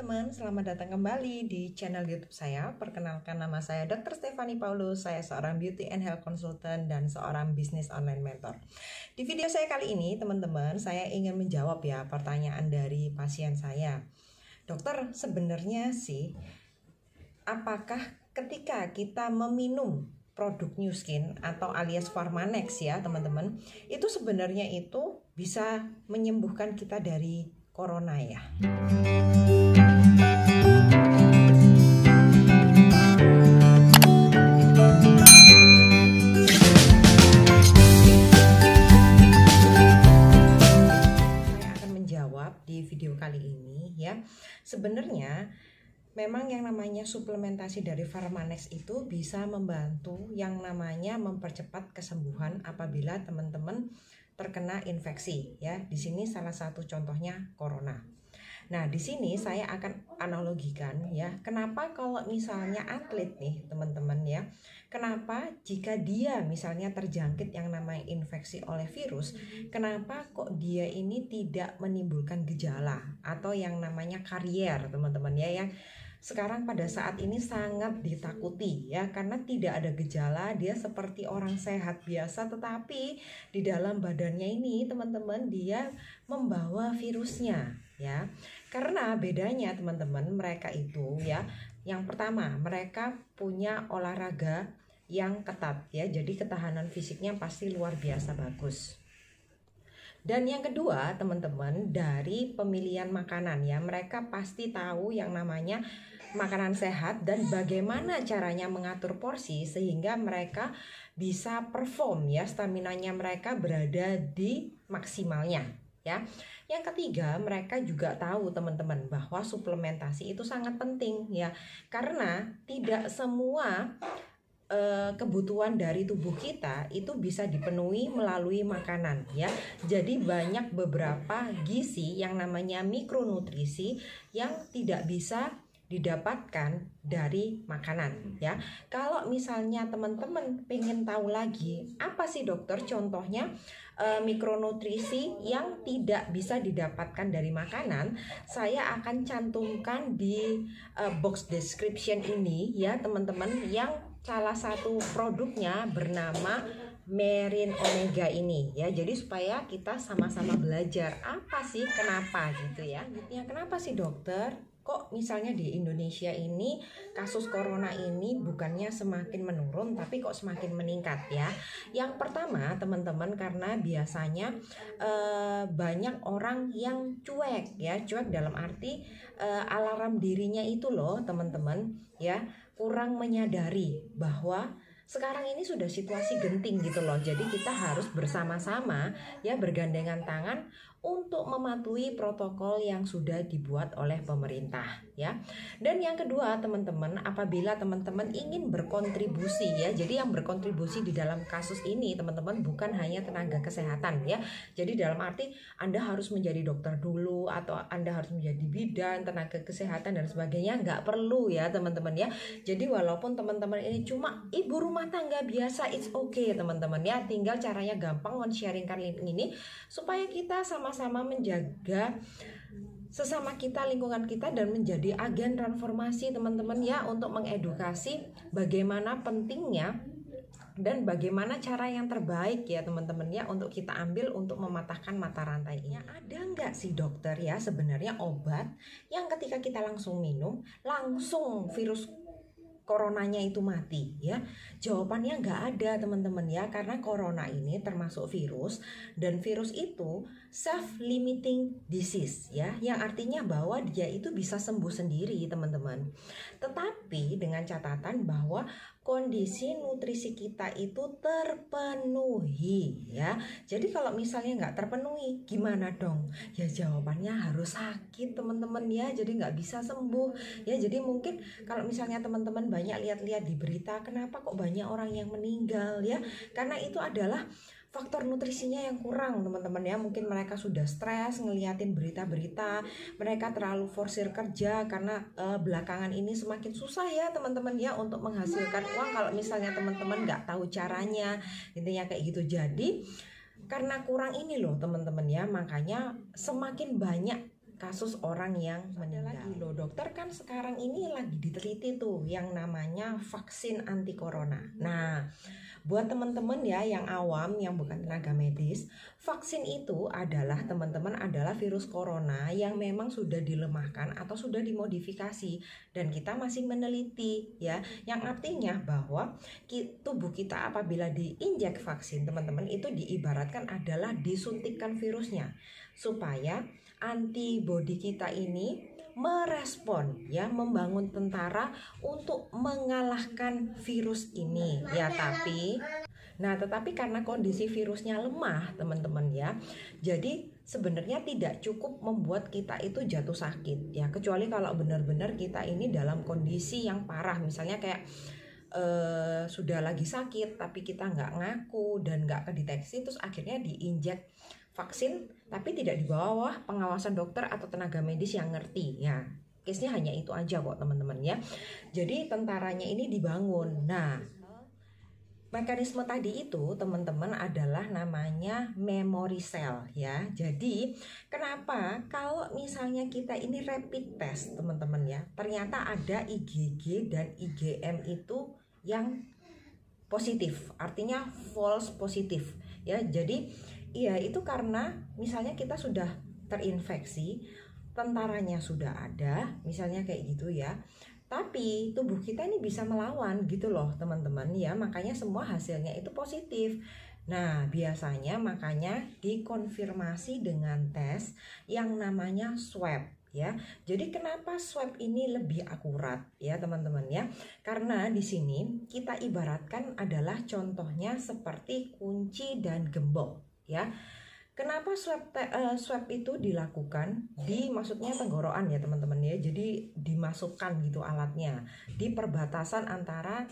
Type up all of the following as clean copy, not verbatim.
teman-teman, selamat datang kembali di channel YouTube saya. Perkenalkan, nama saya Dr. Stephanie Paulus. Saya seorang beauty and health consultant dan seorang business online mentor. Di video saya kali ini, teman-teman, saya ingin menjawab ya pertanyaan dari pasien saya. Dokter, sebenarnya sih, apakah ketika kita meminum produk New Skin atau alias Pharmanex ya teman-teman, itu sebenarnya itu bisa menyembuhkan kita dari corona ya? Saya akan menjawab di video kali ini ya. Sebenarnya memang yang namanya suplementasi dari Pharmanex itu bisa membantu yang namanya mempercepat kesembuhan apabila teman-teman terkena infeksi ya. Di sini salah satu contohnya corona. Nah, di sini saya akan analogikan ya. Kenapa kalau misalnya atlet nih, teman-teman ya. Kenapa jika dia misalnya terjangkit yang namanya infeksi oleh virus, kenapa kok dia ini tidak menimbulkan gejala atau yang namanya karier, teman-teman ya, yang sekarang pada saat ini sangat ditakuti ya, karena tidak ada gejala, dia seperti orang sehat biasa, tetapi di dalam badannya ini teman-teman dia membawa virusnya ya. Karena bedanya teman-teman, mereka itu ya, yang pertama mereka punya olahraga yang ketat ya, jadi ketahanan fisiknya pasti luar biasa bagus. Dan yang kedua teman-teman, dari pemilihan makanan ya, mereka pasti tahu yang namanya makanan sehat dan bagaimana caranya mengatur porsi sehingga mereka bisa perform ya, staminanya mereka berada di maksimalnya ya. Yang ketiga, mereka juga tahu teman-teman bahwa suplementasi itu sangat penting ya, karena tidak semua kebutuhan dari tubuh kita itu bisa dipenuhi melalui makanan ya. Jadi banyak beberapa gizi yang namanya mikronutrisi yang tidak bisa didapatkan dari makanan ya. Kalau misalnya teman-teman pengen tahu lagi apa sih dokter contohnya mikronutrisi yang tidak bisa didapatkan dari makanan, saya akan cantumkan di box description ini ya teman-teman, yang salah satu produknya bernama Merin Omega ini ya. Jadi supaya kita sama-sama belajar apa sih, kenapa gitu ya. Ya kenapa sih dokter kok misalnya di Indonesia ini kasus corona ini bukannya semakin menurun tapi kok semakin meningkat ya. Yang pertama teman-teman, karena biasanya banyak orang yang cuek ya. Cuek dalam arti alarm dirinya itu loh teman-teman ya, kurang menyadari bahwa sekarang ini sudah situasi genting gitu loh. Jadi kita harus bersama-sama ya, bergandengan tangan untuk mematuhi protokol yang sudah dibuat oleh pemerintah ya. Dan yang kedua teman-teman, apabila teman-teman ingin berkontribusi ya, jadi yang berkontribusi di dalam kasus ini teman-teman bukan hanya tenaga kesehatan ya. Jadi dalam arti Anda harus menjadi dokter dulu atau Anda harus menjadi bidan, tenaga kesehatan dan sebagainya, nggak perlu ya teman-teman ya. Jadi walaupun teman-teman ini cuma ibu rumah tangga biasa, it's okay teman-teman ya. Tinggal caranya gampang men-sharingkan link ini supaya kita sama-sama menjaga sesama kita, lingkungan kita, dan menjadi agen transformasi teman-teman ya, untuk mengedukasi bagaimana pentingnya dan bagaimana cara yang terbaik ya teman-teman ya untuk kita ambil untuk mematahkan mata rantai ini. Ada nggak sih dokter ya sebenarnya obat yang ketika kita langsung minum langsung virus coronanya itu mati ya? Jawabannya nggak ada teman-teman ya, karena corona ini termasuk virus, dan virus itu self-limiting disease ya, yang artinya bahwa dia itu bisa sembuh sendiri teman-teman. Tetapi dengan catatan bahwa kondisi nutrisi kita itu terpenuhi ya. Jadi kalau misalnya nggak terpenuhi gimana dong? Ya jawabannya harus sakit teman-teman ya, jadi nggak bisa sembuh ya. Jadi mungkin kalau misalnya teman-teman banyak lihat-lihat di berita, kenapa kok banyak orang yang meninggal ya, karena itu adalah faktor nutrisinya yang kurang teman-teman ya. Mungkin mereka sudah stres ngeliatin berita-berita, mereka terlalu forsir kerja karena belakangan ini semakin susah ya teman-teman ya untuk menghasilkan uang kalau misalnya teman-teman nggak tahu caranya, intinya kayak gitu. Jadi karena kurang ini loh teman-teman ya, makanya semakin banyak kasus orang yang meninggal. Lagi loh, dokter kan sekarang ini lagi diteliti tuh yang namanya vaksin anti corona. Nah, buat teman-teman ya yang awam, yang bukan tenaga medis, vaksin itu adalah teman-teman adalah virus corona yang memang sudah dilemahkan atau sudah dimodifikasi, dan kita masih meneliti ya, yang artinya bahwa tubuh kita apabila diinjek vaksin, teman-teman, itu diibaratkan adalah disuntikkan virusnya supaya antibodi kita ini merespon ya, membangun tentara untuk mengalahkan virus ini ya. Tetapi karena kondisi virusnya lemah, teman-teman ya, jadi sebenarnya tidak cukup membuat kita itu jatuh sakit ya, kecuali kalau benar-benar kita ini dalam kondisi yang parah, misalnya kayak sudah lagi sakit tapi kita nggak ngaku dan nggak kedeteksi, terus akhirnya diinjek vaksin tapi tidak di bawah pengawasan dokter atau tenaga medis yang ngerti ya. Case-nya hanya itu aja kok, teman-teman ya. Jadi tentaranya ini dibangun. Nah, mekanisme tadi itu, teman-teman, adalah namanya memory cell ya. Jadi kenapa kalau misalnya kita ini rapid test, teman-teman ya, ternyata ada IgG dan IgM itu yang positif, artinya false positif ya. Jadi iya, itu karena misalnya kita sudah terinfeksi, tentaranya sudah ada, misalnya kayak gitu ya, tapi tubuh kita ini bisa melawan gitu loh, teman-teman ya, makanya semua hasilnya itu positif. Nah, biasanya makanya dikonfirmasi dengan tes yang namanya swab ya. Jadi kenapa swab ini lebih akurat ya, teman-teman ya? Karena di sini kita ibaratkan adalah contohnya seperti kunci dan gembok ya. Kenapa swab itu dilakukan di, maksudnya tenggorokan ya, teman-teman ya. Jadi dimasukkan gitu alatnya di perbatasan antara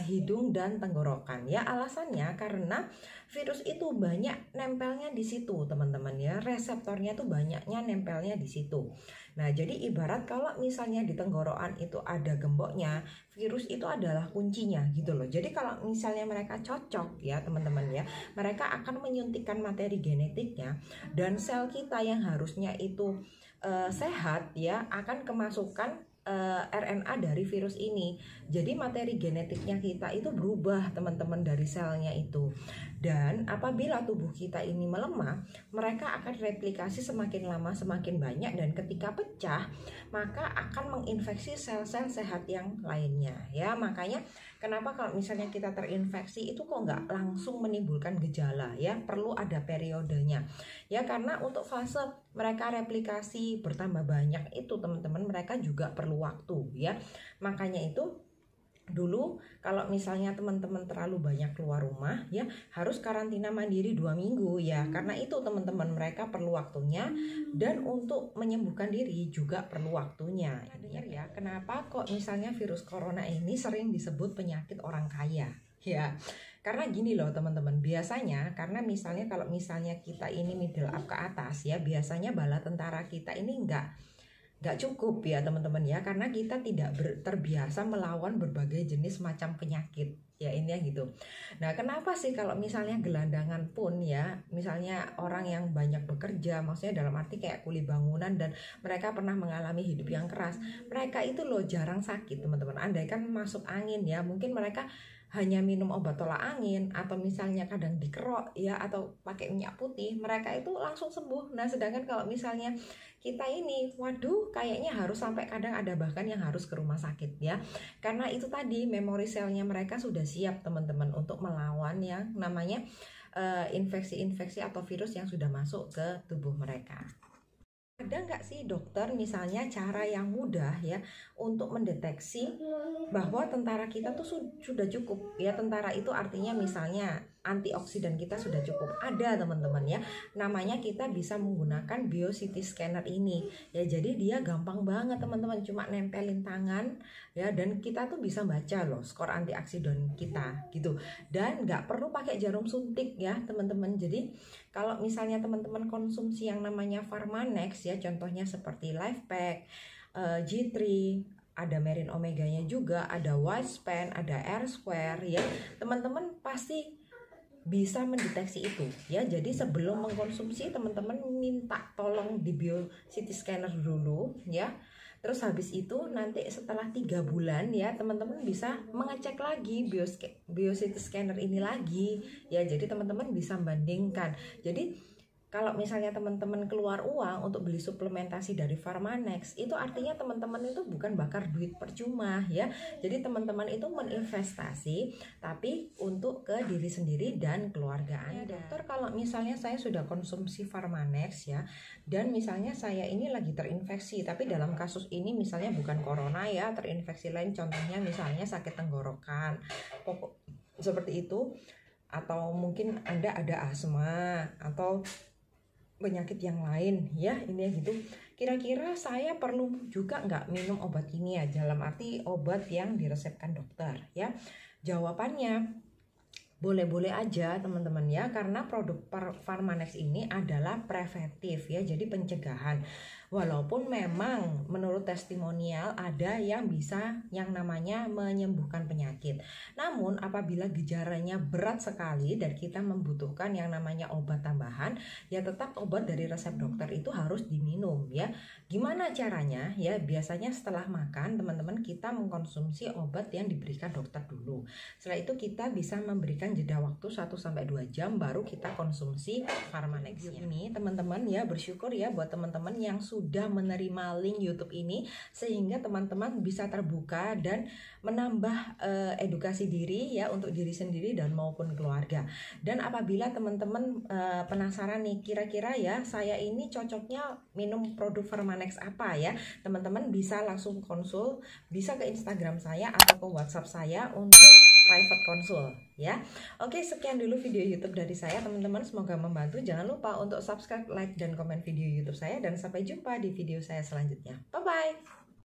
hidung dan tenggorokan ya. Alasannya karena virus itu banyak nempelnya di situ, teman-teman ya. Reseptornya tuh banyaknya nempelnya di situ. Nah, jadi ibarat kalau misalnya di tenggorokan itu ada gemboknya, virus itu adalah kuncinya gitu loh. Jadi kalau misalnya mereka cocok ya, teman-teman ya, mereka akan menyuntikkan materi genetiknya, dan sel kita yang harusnya itu sehat ya akan kemasukan RNA dari virus ini. Jadi materi genetiknya kita itu berubah, teman-teman, dari selnya itu. Dan apabila tubuh kita ini melemah, mereka akan replikasi semakin lama semakin banyak, dan ketika pecah maka akan menginfeksi sel-sel sehat yang lainnya ya. Makanya kenapa kalau misalnya kita terinfeksi itu kok nggak langsung menimbulkan gejala ya, perlu ada periodenya ya, karena untuk fase mereka replikasi bertambah banyak itu, teman-teman, mereka juga perlu waktu ya. Makanya itu dulu kalau misalnya teman-teman terlalu banyak keluar rumah ya, harus karantina mandiri 2 minggu ya, karena itu, teman-teman, mereka perlu waktunya, dan untuk menyembuhkan diri juga perlu waktunya ya. Kenapa kok misalnya virus corona ini sering disebut penyakit orang kaya ya? Karena gini loh, teman-teman, biasanya karena misalnya kalau misalnya kita ini middle up ke atas ya, biasanya bala tentara kita ini nggak cukup ya, teman-teman ya, karena kita tidak terbiasa melawan berbagai jenis macam penyakit ya, ini ya gitu. Nah, kenapa sih kalau misalnya gelandangan pun ya, misalnya orang yang banyak bekerja, maksudnya dalam arti kayak kuli bangunan, dan mereka pernah mengalami hidup yang keras, mereka itu loh jarang sakit, teman-teman. Andai kan masuk angin ya, mungkin mereka hanya minum obat tolak angin, atau misalnya kadang dikerok ya, atau pakai minyak putih, mereka itu langsung sembuh. Nah, sedangkan kalau misalnya kita ini, waduh, kayaknya harus sampai kadang ada bahkan yang harus ke rumah sakit ya. Karena itu tadi, memori selnya mereka sudah siap, teman-teman, untuk melawan yang namanya infeksi-infeksi atau virus yang sudah masuk ke tubuh mereka. Ada nggak sih, dokter, misalnya cara yang mudah ya untuk mendeteksi bahwa tentara kita tuh sudah cukup ya? Tentara itu artinya misalnya antioksidan kita sudah cukup. Ada, teman-teman ya, namanya kita bisa menggunakan BioCT scanner ini ya. Jadi dia gampang banget, teman-teman, cuma nempelin tangan ya, dan kita tuh bisa baca loh skor antioksidan kita gitu, dan nggak perlu pakai jarum suntik ya, teman-teman. Jadi kalau misalnya teman-teman konsumsi yang namanya Pharmanex ya, contohnya seperti LifePak, G3, ada Marine Omega-nya juga, ada Whitespan, ada R Square ya, teman-teman pasti bisa mendeteksi itu ya. Jadi sebelum mengkonsumsi teman-teman minta tolong di CT scanner dulu ya. Terus habis itu nanti setelah 3 bulan ya teman-teman bisa mengecek lagi CT scanner ini lagi ya. Jadi teman-teman bisa bandingkan. Jadi kalau misalnya teman-teman keluar uang untuk beli suplementasi dari Pharmanex, itu artinya teman-teman itu bukan bakar duit percuma ya. Jadi teman-teman itu meninvestasi tapi untuk ke diri sendiri dan keluarga Anda. Dokter, kalau misalnya saya sudah konsumsi Pharmanex ya, dan misalnya saya ini lagi terinfeksi, tapi dalam kasus ini misalnya bukan corona ya, terinfeksi lain, contohnya misalnya sakit tenggorokan, seperti itu, atau mungkin Anda ada asma atau penyakit yang lain ya, ini gitu. Kira-kira saya perlu juga nggak minum obat ini ya, dalam arti obat yang diresepkan dokter ya? Jawabannya boleh-boleh aja teman-teman ya, karena produk Pharmanex ini adalah preventif ya, jadi pencegahan. Walaupun memang menurut testimonial ada yang bisa yang namanya menyembuhkan penyakit. Namun apabila gejalanya berat sekali dan kita membutuhkan yang namanya obat tambahan, ya tetap obat dari resep dokter itu harus diminum ya. Gimana caranya ya? Biasanya setelah makan teman-teman kita mengkonsumsi obat yang diberikan dokter dulu. Setelah itu kita bisa memberikan jeda waktu 1-2 jam baru kita konsumsi Pharmanex ini teman-teman ya. Bersyukur ya buat teman-teman yang sudah menerima link YouTube ini, sehingga teman-teman bisa terbuka dan menambah edukasi diri ya untuk diri sendiri dan maupun keluarga. Dan apabila teman-teman penasaran nih, kira-kira ya saya ini cocoknya minum produk Pharmanex apa ya, teman-teman bisa langsung konsul, bisa ke Instagram saya atau ke WhatsApp saya untuk private konsul ya. Oke, sekian dulu video YouTube dari saya teman-teman, semoga membantu. Jangan lupa untuk subscribe, like, dan komen video YouTube saya, dan sampai jumpa di video saya selanjutnya. Bye bye.